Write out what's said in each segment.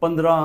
15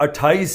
28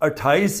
28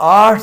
8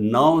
9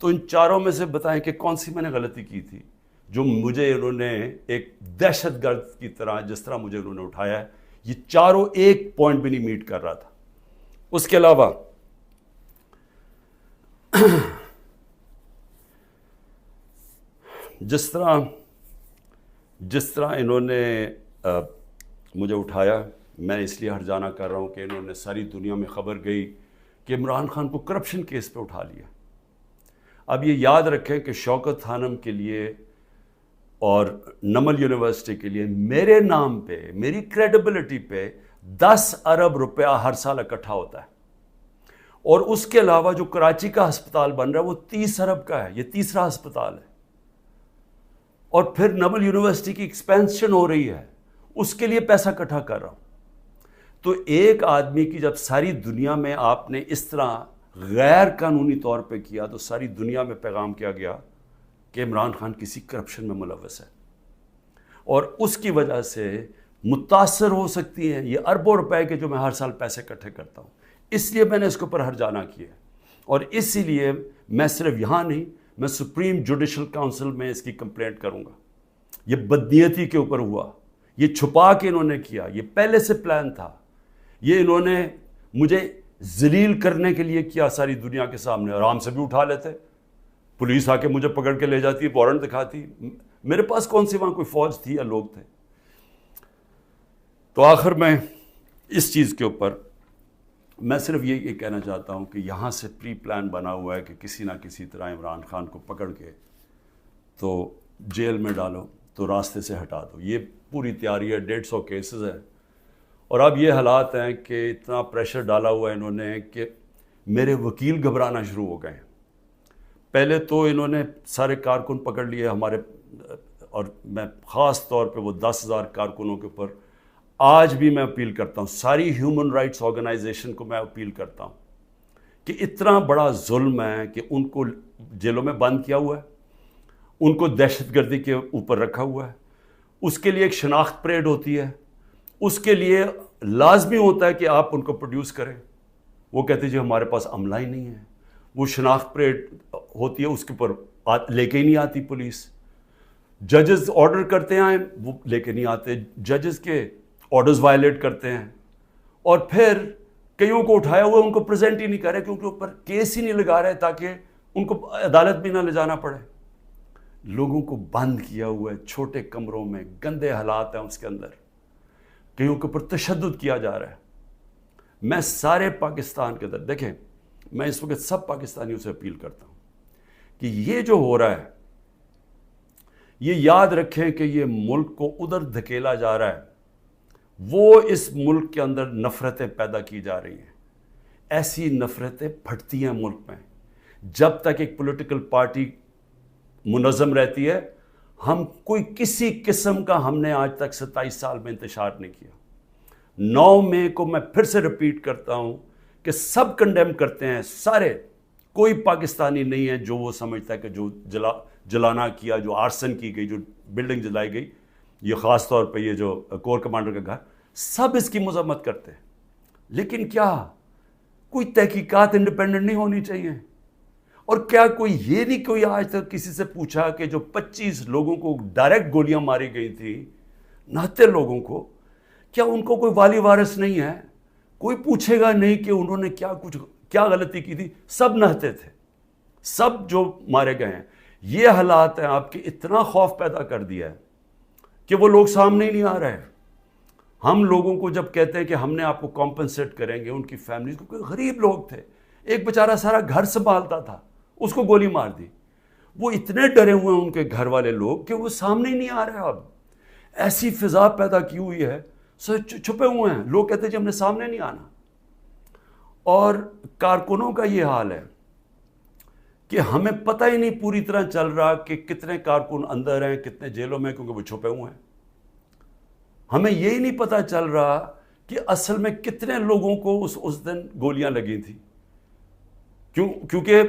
تو ان چاروں میں سے بتائیں کہ کون سی میں نے غلطی کی تھی جو مجھے انہوں نے ایک دہشت گرد کی طرح جس طرح مجھے انہوں نے اٹھایا ہے، یہ چاروں ایک پوائنٹ بھی نہیں میٹ کر رہا تھا۔ اس کے علاوہ جس طرح انہوں نے مجھے اٹھایا، میں اس لیے ہرجانہ کر رہا ہوں کہ انہوں نے ساری دنیا میں خبر گئی کہ عمران خان کو کرپشن کیس پہ اٹھا لیا۔ اب یہ یاد رکھیں کہ شوکت خانم کے لیے اور نمل یونیورسٹی کے لیے میرے نام پہ، میری کریڈیبلٹی پہ 10 ارب روپیہ ہر سال اکٹھا ہوتا ہے، اور اس کے علاوہ جو کراچی کا ہسپتال بن رہا ہے وہ 30 ارب کا ہے، یہ تیسرا ہسپتال ہے، اور پھر نمل یونیورسٹی کی ایکسپینشن ہو رہی ہے، اس کے لیے پیسہ اکٹھا کر رہا ہوں۔ تو ایک آدمی کی جب ساری دنیا میں آپ نے اس طرح غیر قانونی طور پہ کیا تو ساری دنیا میں پیغام کیا گیا کہ عمران خان کسی کرپشن میں ملوث ہے، اور اس کی وجہ سے متاثر ہو سکتی ہیں یہ اربوں روپے کے جو میں ہر سال پیسے اکٹھے کرتا ہوں۔ اس لیے میں نے اس کے اوپر ہرجانہ کیا، اور اسی لیے میں صرف یہاں نہیں، میں سپریم جوڈیشل کاؤنسل میں اس کی کمپلینٹ کروں گا۔ یہ بدنیتی کے اوپر ہوا، یہ چھپا کے انہوں نے کیا، یہ پہلے سے پلان تھا، یہ انہوں نے مجھے ذلیل کرنے کے لیے کیا ساری دنیا کے سامنے۔ آرام سے بھی اٹھا لیتے، پولیس آ کے مجھے پکڑ کے لے جاتی، وارنٹ دکھاتی، میرے پاس کون سی وہاں کوئی فوج تھی یا لوگ تھے۔ تو آخر میں اس چیز کے اوپر میں صرف یہ کہنا چاہتا ہوں کہ یہاں سے پری پلان بنا ہوا ہے کہ کسی نہ کسی طرح عمران خان کو پکڑ کے تو جیل میں ڈالو، تو راستے سے ہٹا دو۔ یہ پوری تیاری ہے، 150 کیسز ہیں، اور اب یہ حالات ہیں کہ اتنا پریشر ڈالا ہوا ہے انہوں نے کہ میرے وکیل گھبرانا شروع ہو گئے ہیں۔ پہلے تو انہوں نے سارے کارکن پکڑ لیے ہمارے، اور میں خاص طور پہ وہ 10,000 کارکنوں کے اوپر آج بھی میں اپیل کرتا ہوں، ساری ہیومن رائٹس آرگنائزیشن کو میں اپیل کرتا ہوں کہ اتنا بڑا ظلم ہے کہ ان کو جیلوں میں بند کیا ہوا ہے، ان کو دہشت گردی کے اوپر رکھا ہوا ہے، اس کے لیے ایک شناخت پریڈ ہوتی ہے، اس کے لیے لازمی ہوتا ہے کہ آپ ان کو پروڈیوس کریں۔ وہ کہتے ہیں جی ہمارے پاس عملہ ہی نہیں ہے، وہ شناخت پریڈ ہوتی ہے، اس کے اوپر لے کے ہی نہیں آتی پولیس۔ ججز آرڈر کرتے ہیں وہ لے کے نہیں آتے، ججز کے آرڈرز وائلیٹ کرتے ہیں، اور پھر کئیوں کو اٹھایا ہوا ان کو پریزنٹ ہی نہیں کر رہے کیونکہ اوپر کیس ہی نہیں لگا رہے تاکہ ان کو عدالت بھی نہ لے جانا پڑے۔ لوگوں کو بند کیا ہوا ہے چھوٹے کمروں میں، گندے حالات ہیں اس کے اندر، کئیوں کے اوپر تشدد کیا جا رہا ہے۔ میں سارے پاکستان کے اندر، دیکھیں میں اس وقت سب پاکستانیوں سے اپیل کرتا ہوں کہ یہ جو ہو رہا ہے یہ یاد رکھیں کہ یہ ملک کو ادھر دھکیلا جا رہا ہے، وہ اس ملک کے اندر نفرتیں پیدا کی جا رہی ہیں، ایسی نفرتیں پھٹتی ہیں ملک میں۔ جب تک ایک پولیٹیکل پارٹی منظم رہتی ہے، ہم کوئی کسی قسم کا ہم نے آج تک 27 سال میں انتشار نہیں کیا۔ 9 مئی کو میں پھر سے ریپیٹ کرتا ہوں کہ سب کنڈیم کرتے ہیں، سارے، کوئی پاکستانی نہیں ہے جو وہ سمجھتا ہے کہ جو جلانا کیا، جو آرسن کی گئی، جو بلڈنگ جلائی گئی، یہ خاص طور پہ یہ جو کور کمانڈر کا گھر، سب اس کی مذمت کرتے ہیں۔ لیکن کیا کوئی تحقیقات انڈیپینڈنٹ نہیں ہونی چاہیے؟ اور کیا کوئی یہ نہیں کوئی آج تک کسی سے پوچھا کہ جو 25 لوگوں کو ڈائریکٹ گولیاں ماری گئی تھیں، نہتے لوگوں کو، کیا ان کو کوئی والی وارث نہیں ہے؟ کوئی پوچھے گا نہیں کہ انہوں نے کیا غلطی کی تھی؟ سب نہتے تھے، سب جو مارے گئے ہیں۔ یہ حالات ہیں آپ کے، اتنا خوف پیدا کر دیا ہے کہ وہ لوگ سامنے ہی نہیں آ رہے۔ ہم لوگوں کو جب کہتے ہیں کہ ہم نے آپ کو کمپنسیٹ کریں گے، ان کی فیملیز کو، کوئی غریب لوگ تھے، ایک بیچارہ سارا گھر سنبھالتا تھا، اس کو گولی مار دی، وہ اتنے ڈرے ہوئے ہیں ان کے گھر والے لوگ کہ وہ سامنے ہی نہیں آ رہے۔ اب ایسی فضا پیدا کی ہوئی ہے، چھپے ہوئے ہیں لوگ، کہتے ہیں جی ہم نے سامنے نہیں آنا۔ اور کارکنوں کا یہ حال ہے کہ ہمیں پتہ ہی نہیں پوری طرح چل رہا کہ کتنے کارکن اندر ہیں، کتنے جیلوں میں، کیونکہ وہ چھپے ہوئے ہیں۔ ہمیں یہی نہیں پتہ چل رہا کہ اصل میں کتنے لوگوں کو اس دن گولیاں لگی تھیں، کیونکہ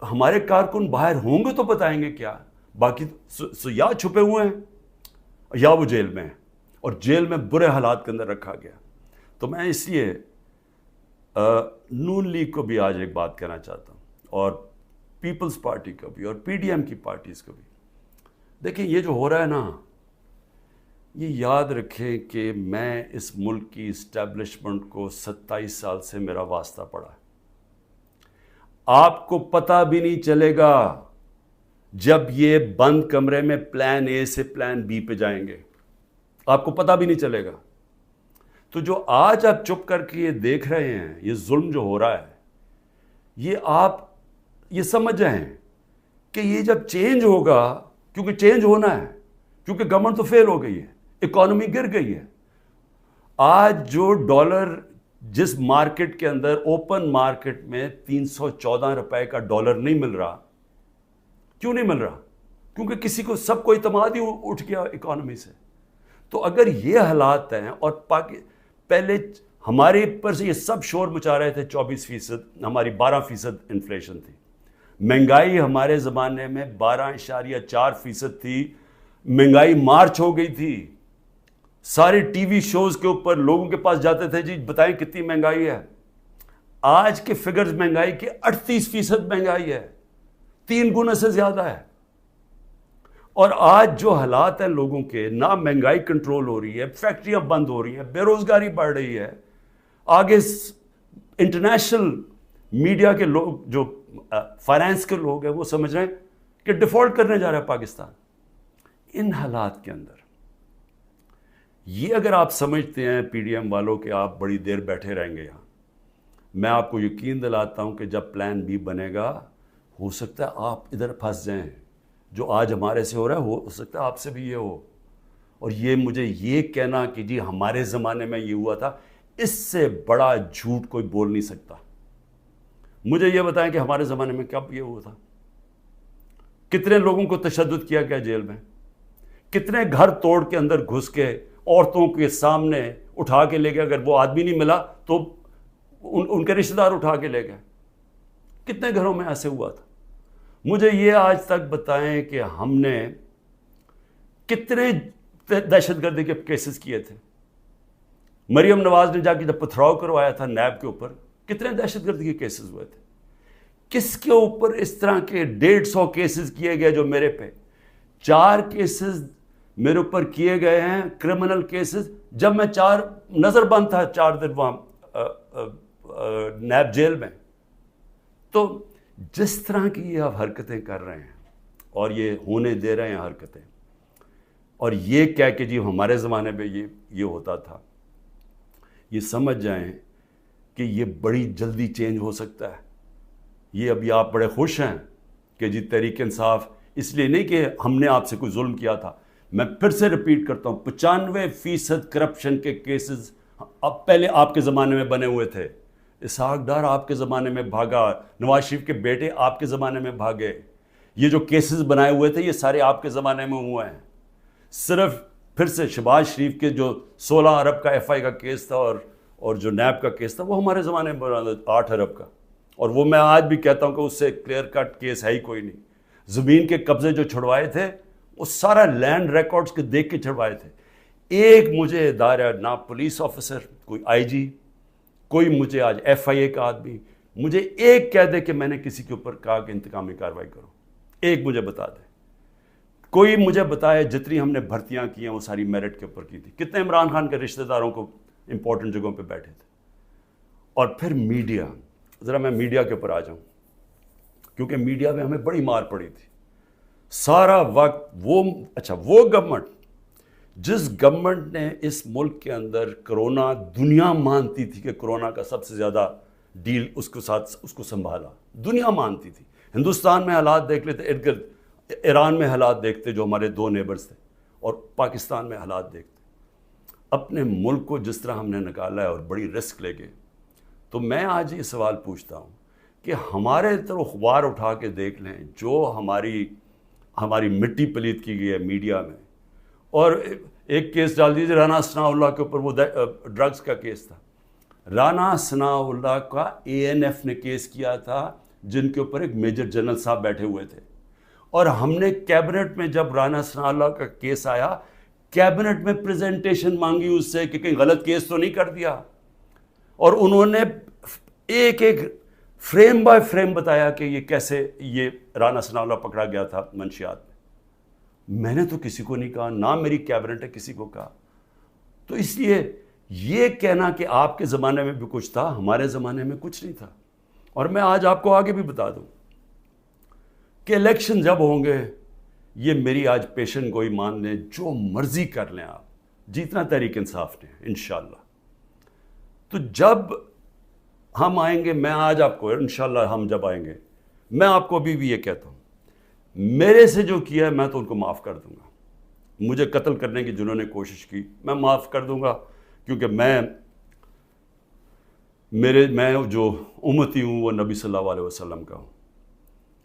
ہمارے کارکن باہر ہوں گے تو بتائیں گے کیا، باقی یا چھپے ہوئے ہیں یا وہ جیل میں ہیں، اور جیل میں برے حالات کے اندر رکھا گیا۔ تو میں اس لیے نون لیگ کو بھی آج ایک بات کہنا چاہتا ہوں، اور پیپلز پارٹی کا بھی اور پی ڈی ایم کی پارٹیز کا بھی. دیکھیں یہ جو ہو رہا ہے نا, یہ یاد رکھیں کہ میں اس ملک کی اسٹیبلشمنٹ کو 27 سال سے میرا واسطہ پڑا ہے. آپ کو پتہ بھی نہیں چلے گا جب یہ بند کمرے میں پلان اے سے پلان بی پہ جائیں گے, آپ کو پتہ بھی نہیں چلے گا. تو جو آج آپ چپ کر کے یہ دیکھ رہے ہیں, یہ ظلم جو ہو رہا ہے, یہ آپ یہ سمجھ جائیں کہ یہ جب چینج ہوگا, کیونکہ چینج ہونا ہے, کیونکہ گورنمنٹ تو فیل ہو گئی ہے, اکانومی گر گئی ہے. آج جو ڈالر جس مارکیٹ کے اندر اوپن مارکیٹ میں 314 روپے کا ڈالر نہیں مل رہا, کیوں نہیں مل رہا؟ کیونکہ کسی کو سب کو اعتماد ہی اٹھ گیا اکانومی سے. تو اگر یہ حالات ہیں اور پہلے ہمارے پر سے یہ سب شور مچا رہے تھے 24%, ہماری 12% انفلیشن تھی. مہنگائی ہمارے زمانے میں 12.4% تھی. مہنگائی مارچ ہو گئی تھی. سارے ٹی وی شوز کے اوپر لوگوں کے پاس جاتے تھے, جی بتائیں کتنی مہنگائی ہے. آج کے فگرز مہنگائی کے 38% مہنگائی ہے, 3 گنا سے زیادہ ہے. اور آج جو حالات ہیں لوگوں کے, نہ مہنگائی کنٹرول ہو رہی ہے, فیکٹریاں بند ہو رہی ہیں, بے روزگاری بڑھ رہی ہے. آگے انٹرنیشنل میڈیا کے لوگ, جو فائنانس کے لوگ ہیں, وہ سمجھ رہے ہیں کہ ڈیفالٹ کرنے جا رہا ہے پاکستان. ان حالات کے اندر یہ اگر آپ سمجھتے ہیں پی ڈی ایم والوں کہ آپ بڑی دیر بیٹھے رہیں گے یہاں, میں آپ کو یقین دلاتا ہوں کہ جب پلان بی بنے گا, ہو سکتا ہے آپ ادھر پھنس جائیں. جو آج ہمارے سے ہو رہا ہے ہو سکتا ہے آپ سے بھی یہ ہو. اور یہ مجھے یہ کہنا کہ جی ہمارے زمانے میں یہ ہوا تھا, اس سے بڑا جھوٹ کوئی بول نہیں سکتا. مجھے یہ بتائیں کہ ہمارے زمانے میں کب یہ ہوا تھا؟ کتنے لوگوں کو تشدد کیا گیا جیل میں, کتنے گھر توڑ کے اندر گھس کے عورتوں کے سامنے اٹھا کے لے گئے, اگر وہ آدمی نہیں ملا تو ان کے رشتہ دار اٹھا کے لے گئے. کتنے گھروں میں ایسے ہوا تھا؟ مجھے یہ آج تک بتائیں کہ ہم نے کتنے دہشت گردی کے کیسز کیے تھے. مریم نواز نے جا کے جب پتھراؤ کروایا تھا نیب کے اوپر, کتنے دہشت گردی کے کیسز ہوئے تھے. کس کے اوپر اس طرح کے 150 کیسز کیے گئے جو میرے پہ 4 کیسز میرے اوپر کیے گئے ہیں, کرمنل کیسز, جب میں نظر بند تھا 4 دن وہاں نیب جیل میں. تو جس طرح کی یہ آپ حرکتیں کر رہے ہیں اور یہ ہونے دے رہے ہیں حرکتیں, اور یہ کہہ کہ جی ہمارے زمانے میں یہ ہوتا تھا, یہ سمجھ جائیں کہ یہ بڑی جلدی چینج ہو سکتا ہے. یہ ابھی آپ بڑے خوش ہیں کہ جی تحریک انصاف, اس لیے نہیں کہ ہم نے آپ سے کوئی ظلم کیا تھا. میں پھر سے ریپیٹ کرتا ہوں, 95% کرپشن کے کیسز اب پہلے آپ کے زمانے میں بنے ہوئے تھے. اسحاق ڈار آپ کے زمانے میں بھاگا, نواز شریف کے بیٹے آپ کے زمانے میں بھاگے. یہ جو کیسز بنائے ہوئے تھے یہ سارے آپ کے زمانے میں ہوئے ہیں. صرف پھر سے شہباز شریف کے جو 16 ارب کا ایف آئی کا کیس تھا اور جو نیب کا کیس تھا, وہ ہمارے زمانے میں بنا 8 ارب کا. اور وہ میں آج بھی کہتا ہوں کہ اس سے کلیئر کٹ کیس ہے ہی کوئی نہیں. زمین کے قبضے جو چھڑوائے تھے وہ سارا لینڈ ریکارڈز کے دیکھ کے چھڑوائے تھے. ایک مجھے ادارہ, نہ پولیس آفیسر, کوئی آئی جی, کوئی مجھے آج ایف آئی اے کا آدمی مجھے ایک کہہ دے کہ میں نے کسی کے اوپر کہا کہ انتقامی کارروائی کرو, ایک مجھے بتا دے. کوئی مجھے بتائے جتنی ہم نے بھرتیاں کی ہیں وہ ساری میرٹ کے اوپر کی تھی. کتنے عمران خان کے رشتہ داروں کو امپورٹنٹ جگہوں پہ بیٹھے تھے. اور پھر میڈیا, ذرا میں میڈیا کے اوپر آ جاؤں, کیونکہ میڈیا میں ہمیں بڑی مار پڑی تھی سارا وقت. وہ گورنمنٹ, جس گورنمنٹ نے اس ملک کے اندر کرونا, دنیا مانتی تھی کہ کرونا کا سب سے زیادہ ڈیل اس کے ساتھ اس کو سنبھالا, دنیا مانتی تھی. ہندوستان میں حالات دیکھ لیتے, ارد گرد ایران میں حالات دیکھتے جو ہمارے 2 نیبرز تھے, اور پاکستان میں حالات دیکھتے. اپنے ملک کو جس طرح ہم نے نکالا ہے اور بڑی رسک لے کے, تو میں آج یہ سوال پوچھتا ہوں کہ ہمارے طرف اخبار اٹھا کے دیکھ لیں, جو ہماری مٹی پلیت کی گئی ہے میڈیا میں. اور ایک کیس ڈال دیجیے رانا ثناء اللہ کے اوپر, وہ ڈرگز کا کیس تھا. رانا ثناء اللہ کا اے این ایف نے کیس کیا تھا, جن کے اوپر ایک میجر جنرل صاحب بیٹھے ہوئے تھے. اور ہم نے کیبنٹ میں جب رانا ثناء اللہ کا کیس آیا, کیبنٹ میں پریزنٹیشن مانگی اس سے کہ کہیں غلط کیس تو نہیں کر دیا. اور انہوں نے ایک فریم بائی فریم بتایا کہ یہ کیسے یہ رانا ثناء اللہ پکڑا گیا تھا منشیات میں نے تو کسی کو نہیں کہا، نہ میری کیبنٹ نے کسی کو کہا. تو اس لیے یہ کہنا کہ آپ کے زمانے میں بھی کچھ تھا، ہمارے زمانے میں کچھ نہیں تھا. اور میں آج آپ کو آگے بھی بتا دوں کہ الیکشن جب ہوں گے، یہ میری آج پیشن گوئی مان لیں، جو مرضی کر لیں آپ، جیتنا تحریک انصاف نے انشاءاللہ. تو جب ہم آئیں گے، میں آج آپ کو انشاءاللہ ہم جب آئیں گے، میں آپ کو ابھی بھی یہ کہتا ہوں، میرے سے جو کیا ہے میں تو ان کو معاف کر دوں گا. مجھے قتل کرنے کی جنہوں نے کوشش کی میں معاف کر دوں گا، کیونکہ میں جو امتی ہوں وہ نبی صلی اللہ علیہ وسلم کا ہوں،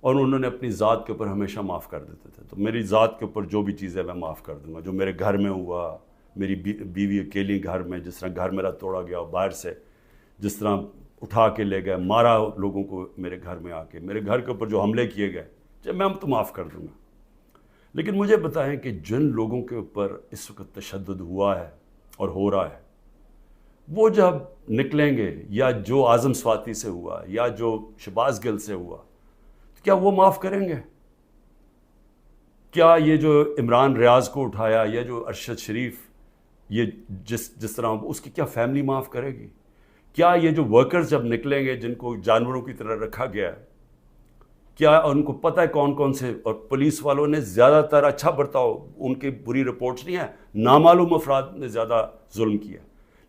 اور انہوں نے اپنی ذات کے اوپر ہمیشہ معاف کر دیتے تھے. تو میری ذات کے اوپر جو بھی چیز ہے میں معاف کر دوں گا. جو میرے گھر میں ہوا، میری بیوی اکیلی گھر میں، جس طرح گھر میرا توڑا گیا باہر سے، جس طرح اٹھا کے لے گئے، مارا لوگوں کو میرے گھر میں آ کے، میرے گھر کے اوپر جو حملے کیے گئے، جب میں تو معاف کر دوں گا. لیکن مجھے بتائیں کہ جن لوگوں کے اوپر اس وقت تشدد ہوا ہے اور ہو رہا ہے، وہ جب نکلیں گے، یا جو اعظم سواتی سے ہوا، یا جو شہباز گل سے ہوا، تو کیا وہ معاف کریں گے؟ کیا یہ جو عمران ریاض کو اٹھایا، یا جو ارشد شریف، یہ جس طرح اس کی کیا فیملی معاف کرے گی؟ کیا یہ جو ورکرز جب نکلیں گے جن کو جانوروں کی طرح رکھا گیا ہے، کیا ان کو پتہ ہے کون کون سے؟ اور پولیس والوں نے زیادہ تر اچھا برتاؤ، ان کی بری رپورٹس نہیں ہیں، نامعلوم افراد نے زیادہ ظلم کیا،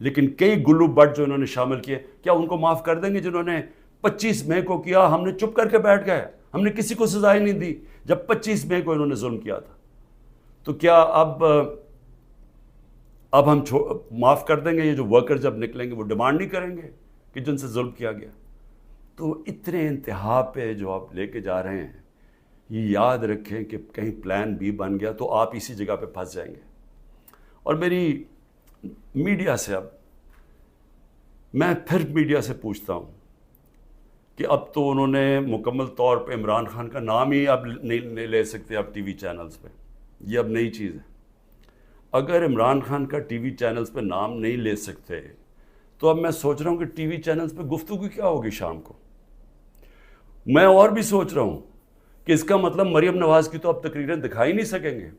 لیکن کئی گلو بٹ جو انہوں نے شامل کیے، کیا ان کو معاف کر دیں گے؟ جنہوں نے 25 مئی کو کیا، ہم نے چپ کر کے بیٹھ گئے، ہم نے کسی کو سزا ہی نہیں دی جب 25 مئی کو انہوں نے ظلم کیا تھا. تو کیا اب ہم معاف کر دیں گے؟ یہ جو ورکر جب نکلیں گے وہ ڈیمانڈ نہیں کریں گے کہ جن سے ظلم کیا گیا؟ تو اتنے انتہا پہ جو آپ لے کے جا رہے ہیں، یہ یاد رکھیں کہ کہیں پلان بی بن گیا تو آپ اسی جگہ پہ پھنس جائیں گے. اور میری میڈیا سے میں پھر میڈیا سے پوچھتا ہوں کہ اب تو انہوں نے مکمل طور پہ عمران خان کا نام ہی اب نہیں لے سکتے اب ٹی وی چینلز پہ، یہ اب نئی چیز ہے. اگر عمران خان کا ٹی وی چینلز پہ نام نہیں لے سکتے تو اب میں سوچ رہا ہوں کہ ٹی وی چینلز پہ گفتگو کیا ہوگی شام کو. میں اور بھی سوچ رہا ہوں کہ اس کا مطلب مریم نواز کی تو اب تقریریں دکھائی نہیں سکیں گے،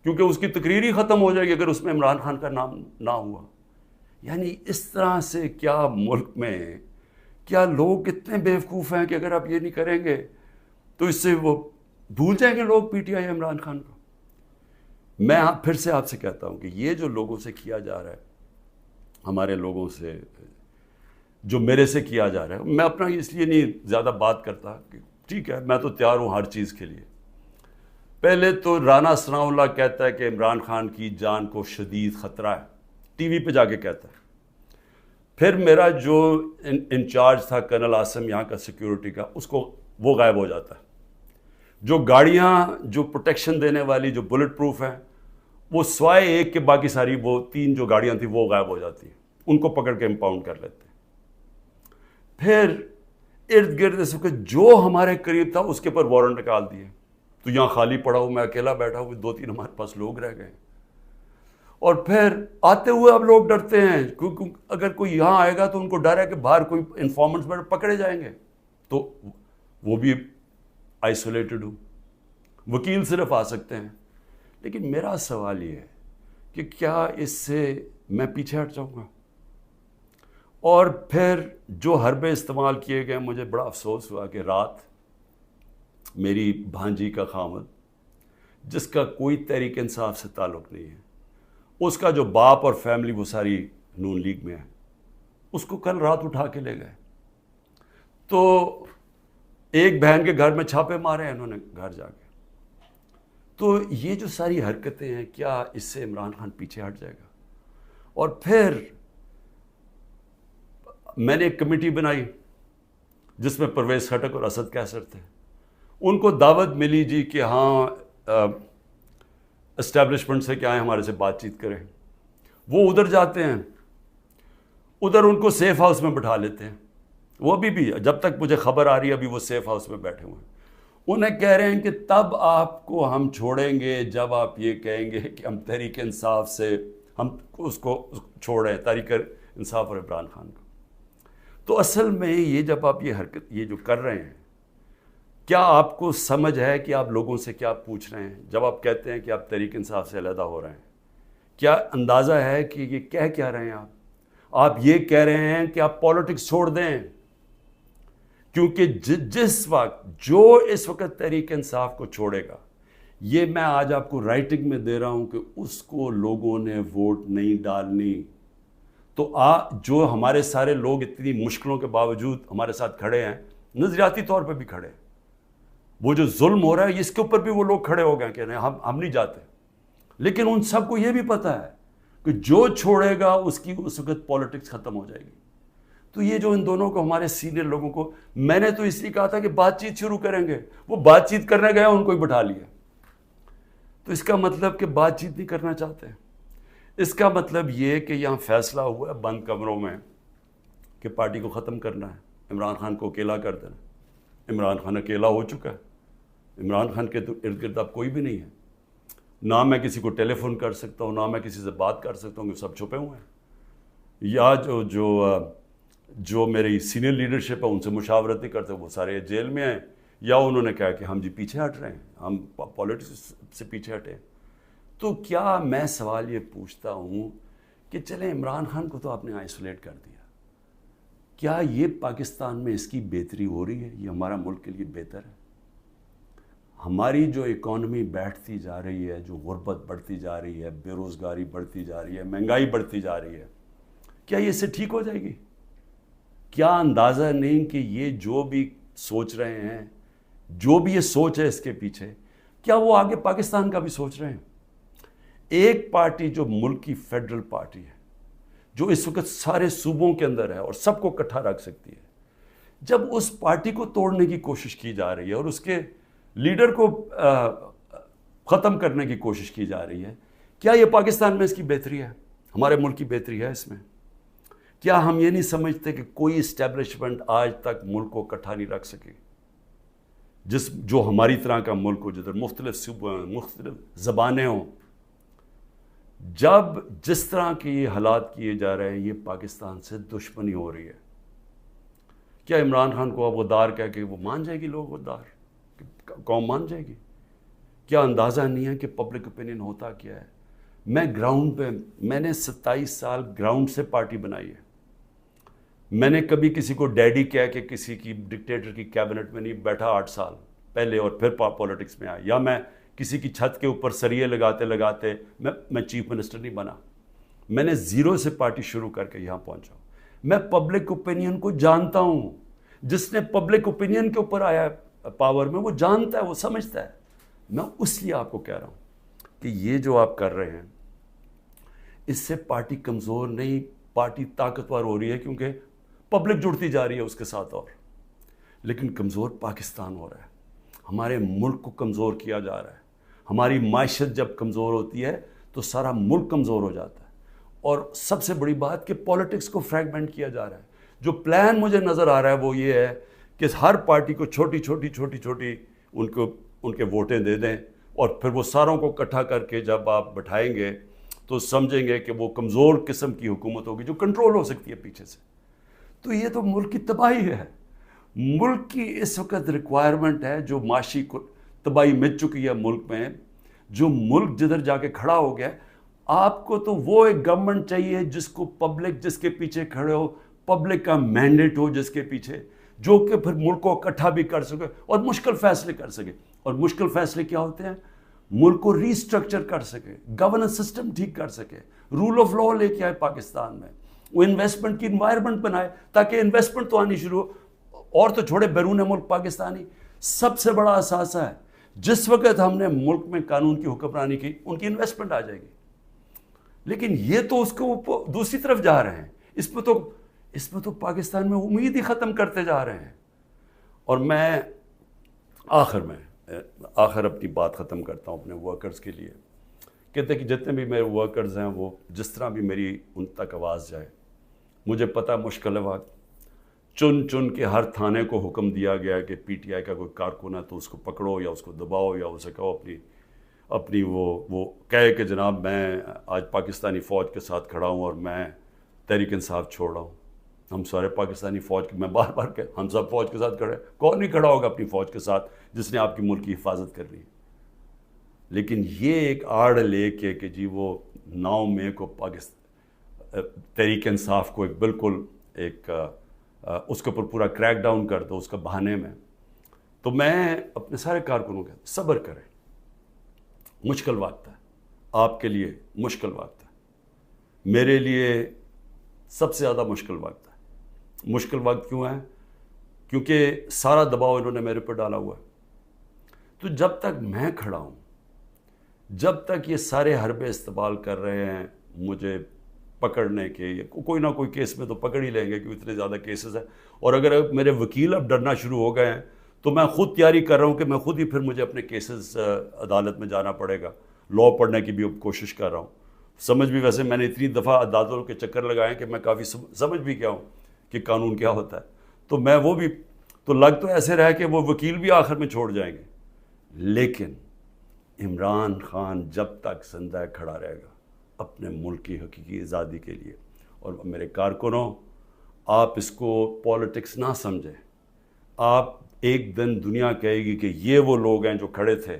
کیونکہ اس کی تقریر ہی ختم ہو جائے گی اگر اس میں عمران خان کا نام نہ ہوا. یعنی اس طرح سے کیا ملک میں کیا لوگ اتنے بیوقوف ہیں کہ اگر آپ یہ نہیں کریں گے تو اس سے وہ بھول جائیں گے لوگ P T I Imran Khan کو. میں پھر سے آپ سے کہتا ہوں کہ یہ جو لوگوں سے کیا جا رہا ہے، ہمارے لوگوں سے جو میرے سے کیا جا رہا ہے، میں اپنا اس لیے نہیں زیادہ بات کرتا کہ ٹھیک ہے میں تو تیار ہوں ہر چیز کے لیے. پہلے تو رانا ثناء اللہ کہتا ہے کہ عمران خان کی جان کو شدید خطرہ ہے، ٹی وی پہ جا کے کہتا ہے. پھر میرا جو انچارج تھا کرنل عاصم یہاں کا سیکیورٹی کا، وہ غائب ہو جاتا ہے. جو گاڑیاں جو پروٹیکشن دینے والی جو بلٹ پروف ہیں، وہ سوائے ایک کے باقی ساری وہ 3 جو گاڑیاں تھیں وہ غائب ہو جاتی ہیں، ان کو پکڑ کے امپاؤنڈ کر لیتے ہیں. پھر ارد گرد اس وقت جو ہمارے قریب تھا اس کے پر وارنٹ نکال دیے. تو یہاں خالی پڑا ہوں، میں اکیلا بیٹھا ہوں، 2-3 ہمارے پاس لوگ رہ گئے. اور پھر آتے ہوئے اب لوگ ڈرتے ہیں کیونکہ اگر کوئی یہاں آئے گا تو ان کو ڈر ہے کہ باہر کوئی انفارمنٹس پکڑے جائیں گے، تو وہ بھی آئسولیٹڈ ہوں، وکیل صرف آ سکتے ہیں. لیکن میرا سوال یہ ہے کہ کیا اس سے میں پیچھے ہٹ جاؤں گا؟ اور پھر جو حربے استعمال کیے گئے، مجھے بڑا افسوس ہوا کہ رات میری بھانجی کا خامد، جس کا کوئی تحریک انصاف سے تعلق نہیں ہے، اس کا جو باپ اور فیملی وہ ساری نون لیگ میں ہے، اس کو کل رات اٹھا کے لے گئے. تو ایک بہن کے گھر میں چھاپے مارے ہیں انہوں نے گھر جا کے. تو یہ جو ساری حرکتیں ہیں، کیا اس سے عمران خان پیچھے ہٹ جائے گا؟ اور پھر میں نے ایک کمیٹی بنائی جس میں پرویز خٹک اور اسد کیسر تھے. ان کو دعوت ملی جی کہ ہاں اسٹیبلشمنٹ سے کیا ہے ہمارے سے بات چیت کریں. وہ ادھر جاتے ہیں، ادھر ان کو سیف ہاؤس میں بٹھا لیتے ہیں. وہ ابھی بھی جب تک مجھے خبر آ رہی ہے ابھی وہ سیف ہاؤس میں بیٹھے ہوئے ہیں. انہیں کہہ رہے ہیں کہ تب آپ کو ہم چھوڑیں گے جب آپ یہ کہیں گے کہ ہم تحریک انصاف سے ہم اس کو چھوڑیں، تحریک انصاف اور عمران خان کو. تو اصل میں یہ جب آپ یہ حرکت یہ جو کر رہے ہیں، کیا آپ کو سمجھ ہے کہ آپ لوگوں سے کیا پوچھ رہے ہیں جب آپ کہتے ہیں کہ آپ تحریک انصاف سے علیحدہ ہو رہے ہیں؟ کیا اندازہ ہے کہ یہ کہہ کیا رہے ہیں آپ یہ کہہ رہے ہیں کہ آپ پالیٹکس چھوڑ دیں، کیونکہ جس وقت جو اس وقت تحریک انصاف کو چھوڑے گا، یہ میں آج آپ کو رائٹنگ میں دے رہا ہوں کہ اس کو لوگوں نے ووٹ نہیں ڈالنی، تو جو ہمارے سارے لوگ اتنی مشکلوں کے باوجود ہمارے ساتھ کھڑے ہیں، نظریاتی طور پہ بھی کھڑے ہیں، وہ جو ظلم ہو رہا ہے اس کے اوپر بھی وہ لوگ کھڑے ہو گئے کہ نہیں ہم نہیں جاتے، لیکن ان سب کو یہ بھی پتہ ہے کہ جو چھوڑے گا اس کی اس وقت پالیٹکس ختم ہو جائے گی۔ تو یہ جو ان دونوں کو، ہمارے سینئر لوگوں کو، میں نے تو اس لیے کہا تھا کہ بات چیت شروع کریں گے، وہ بات چیت کرنے گئے ان کو ہی بٹھا لیا، تو اس کا مطلب کہ بات چیت نہیں کرنا چاہتے۔ اس کا مطلب یہ کہ یہاں فیصلہ ہوا ہے بند کمروں میں کہ پارٹی کو ختم کرنا ہے، عمران خان کو اکیلا کر دینا۔ عمران خان اکیلا ہو چکا ہے، عمران خان کے تو ارد گرد اب کوئی بھی نہیں ہے، نہ میں کسی کو ٹیلی فون کر سکتا ہوں، نہ میں کسی سے بات کر سکتا ہوں، کہ سب چھپے ہوئے ہیں، یا جو میری سینئر لیڈرشپ ہے ان سے مشاورت نہیں کرتے، وہ سارے جیل میں ہیں، یا انہوں نے کہا کہ ہم جی پیچھے ہٹ رہے ہیں، ہم پالیٹکس سے پیچھے ہٹے۔ تو کیا میں سوال یہ پوچھتا ہوں کہ چلیں عمران خان کو تو آپ نے آئسولیٹ کر دیا، کیا یہ پاکستان میں اس کی بہتری ہو رہی ہے؟ یہ ہمارا ملک کے لیے بہتر ہے؟ ہماری جو اکانومی بیٹھتی جا رہی ہے، جو غربت بڑھتی جا رہی ہے، بے روزگاری بڑھتی جا رہی ہے، مہنگائی بڑھتی جا رہی ہے، کیا یہ اس سے ٹھیک ہو جائے گی؟ کیا اندازہ نہیں کہ یہ جو بھی سوچ رہے ہیں، جو بھی یہ سوچ ہے اس کے پیچھے، کیا وہ آگے پاکستان کا بھی سوچ رہے ہیں؟ ایک پارٹی جو ملک کی فیڈرل پارٹی ہے، جو اس وقت سارے صوبوں کے اندر ہے اور سب کو اکٹھا رکھ سکتی ہے، جب اس پارٹی کو توڑنے کی کوشش کی جا رہی ہے اور اس کے لیڈر کو ختم کرنے کی کوشش کی جا رہی ہے، کیا یہ پاکستان میں اس کی بہتری ہے؟ ہمارے ملک کی بہتری ہے اس میں؟ کیا ہم یہ نہیں سمجھتے کہ کوئی اسٹیبلشمنٹ آج تک ملک کو اکٹھا نہیں رکھ سکی، جو ہماری طرح کا ملک ہو، جدھر مختلف صوبے ہوں، مختلف زبانیں ہوں؟ جب جس طرح کے یہ حالات کیے جا رہے ہیں، یہ پاکستان سے دشمنی ہو رہی ہے، کیا عمران خان کو اب غدار کہہ کے وہ مان جائے گی؟ لوگ غدار قوم مان جائے گی؟ کیا اندازہ نہیں ہے کہ پبلک اوپینین ہوتا کیا ہے؟ میں گراؤنڈ پہ، میں نے 27 سال گراؤنڈ سے پارٹی بنائی ہے، میں نے کبھی کسی کو ڈیڈی کہہ کے کسی کی ڈکٹیٹر کی کیبنٹ میں نہیں بیٹھا 8 سال پہلے اور پھر پالیٹکس میں آیا، یا میں کسی کی چھت کے اوپر سریے لگاتے لگاتے میں چیف منسٹر نہیں بنا، میں نے زیرو سے پارٹی شروع کر کے یہاں پہنچا ہوں۔ میں پبلک اوپینین کو جانتا ہوں، جس نے پبلک اوپینین کے اوپر آیا پاور میں، وہ جانتا ہے، وہ سمجھتا ہے۔ میں اس لیے آپ کو کہہ رہا ہوں کہ یہ جو آپ کر رہے ہیں، اس سے پارٹی کمزور نہیں، پارٹی طاقتور ہو رہی ہے، کیونکہ پبلک جڑتی جا رہی ہے اس کے ساتھ، اور لیکن کمزور پاکستان ہو رہا ہے، ہمارے ملک کو کمزور کیا جا رہا ہے۔ ہماری معیشت جب کمزور ہوتی ہے تو سارا ملک کمزور ہو جاتا ہے، اور سب سے بڑی بات کہ پالیٹکس کو فریگمنٹ کیا جا رہا ہے۔ جو پلان مجھے نظر آ رہا ہے وہ یہ ہے کہ ہر پارٹی کو چھوٹی چھوٹی ان کے ووٹیں دے دیں، اور پھر وہ ساروں کو اکٹھا کر کے جب آپ بٹھائیں گے تو سمجھیں گے کہ وہ کمزور قسم کی حکومت ہوگی جو کنٹرول ہو سکتی ہے پیچھے سے۔ تو یہ تو ملک کی تباہی ہے، ملک کی اس وقت ریکوائرمنٹ ہے، جو معاشی تباہی مچ چکی ہے ملک میں، جو ملک جدھر جا کے کھڑا ہو گیا۔ آپ کو تو وہ ایک گورنمنٹ چاہیے جس کو پبلک، جس کے پیچھے کھڑے ہو، پبلک کا مینڈیٹ ہو جس کے پیچھے، جو کہ پھر ملک کو اکٹھا بھی کر سکے اور مشکل فیصلے کر سکے۔ اور مشکل فیصلے کیا ہوتے ہیں؟ ملک کو ری اسٹرکچر کر سکے، گورننس سسٹم ٹھیک کر سکے، رول آف لا لے کے آئے پاکستان میں، وہ انویسٹمنٹ کی انوائرمنٹ بنائے تاکہ انویسٹمنٹ تو آنی شروع ہو، اور تو چھوڑے بیرون ملک پاکستانی سب سے بڑا اثاثہ ہے۔ جس وقت ہم نے ملک میں قانون کی حکمرانی کی، ان کی انویسٹمنٹ آ جائے گی، لیکن یہ تو اس کو دوسری طرف جا رہے ہیں، اس میں تو پاکستان میں امید ہی ختم کرتے جا رہے ہیں۔ اور میں آخر اپنی بات ختم کرتا ہوں اپنے ورکرز کے لیے، کہتے ہیں کہ جتنے بھی میرے ورکرز ہیں، وہ جس طرح بھی میری ان تک آواز جائے، مجھے پتہ مشکل ہے وقت، چن کے ہر تھانے کو حکم دیا گیا کہ پی ٹی آئی کا کوئی کارکن ہے تو اس کو پکڑو یا اس کو دباؤ یا اسے کہو اپنی وہ کہے کہ جناب میں آج پاکستانی فوج کے ساتھ کھڑا ہوں اور میں تحریک انصاف چھوڑ رہا ہوں۔ ہم سارے پاکستانی فوج کے، میں بار بار کہ ہم سب فوج کے ساتھ کھڑے، کون نہیں کھڑا ہوگا اپنی فوج کے ساتھ جس نے آپ کی ملک کی حفاظت کرنی ہے؟ لیکن یہ ایک آڑ لے کے کہ جی وہ 9 مئی کو تحریک انصاف کو ایک بالکل ایک اس کے اوپر پورا کریک ڈاؤن کر دو اس کا بہانے میں، تو میں اپنے سارے کارکنوں کہتا ہوں صبر کریں، مشکل وقت ہے، آپ کے لیے مشکل وقت ہے، میرے لیے سب سے زیادہ مشکل وقت ہے۔ مشکل وقت کیوں ہے؟ کیونکہ سارا دباؤ انہوں نے میرے پر ڈالا ہوا ہے۔ تو جب تک میں کھڑا ہوں، جب تک یہ سارے حربے استعمال کر رہے ہیں مجھے پکڑنے کے، کوئی نہ کوئی کیس میں تو پکڑ ہی لیں گے کیونکہ اتنے زیادہ کیسز ہیں، اور اگر میرے وکیل اب ڈرنا شروع ہو گئے ہیں تو میں خود تیاری کر رہا ہوں کہ میں خود ہی پھر مجھے اپنے کیسز عدالت میں جانا پڑے گا، لا پڑھنے کی بھی کوشش کر رہا ہوں۔ سمجھ بھی، ویسے میں نے اتنی دفعہ عدالتوں کے چکر لگائے ہیں کہ میں کافی سمجھ بھی گیا ہوں کہ قانون کیا ہوتا ہے، تو میں وہ بھی تو لگ تو ایسے رہا کہ وہ وکیل بھی آخر میں چھوڑ جائیں گے، لیکن عمران خان جب تک زندہ کھڑا رہے گا اپنے ملک کی حقیقی آزادی کے لیے۔ اور میرے کارکنوں، آپ اس کو پولیٹکس نہ سمجھیں، آپ ایک دن دنیا کہے گی کہ یہ وہ لوگ ہیں جو کھڑے تھے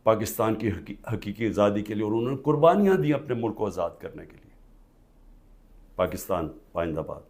پاکستان کی حقیقی آزادی کے لیے اور انہوں نے قربانیاں دی اپنے ملک کو آزاد کرنے کے لیے۔ پاکستان زندہ باد۔